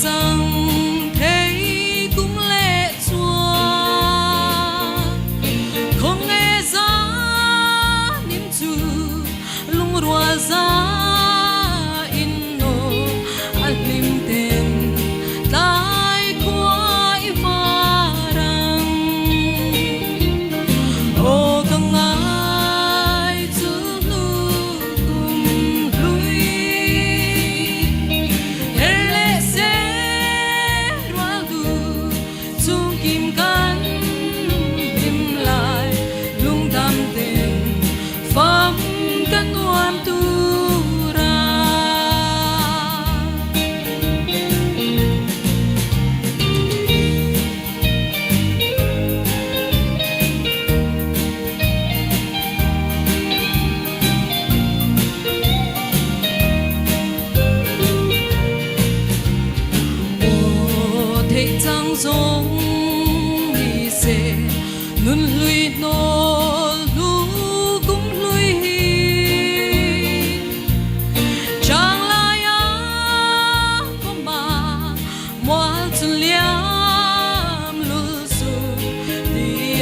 chẳng thấy cũng lệ chua không nghe giá niềm chu lung rùa giá in nô anh lim tên tai quay và răng ô càng ai chữ nu cùng lui để lệ sẽ roa du chung kim cắn im lại lung đam tên phẩm cắn oan tu thế chẳng giống đi xe nun lui nô lu cũng lui hi chẳng lại có mà mua chân liam lu su đi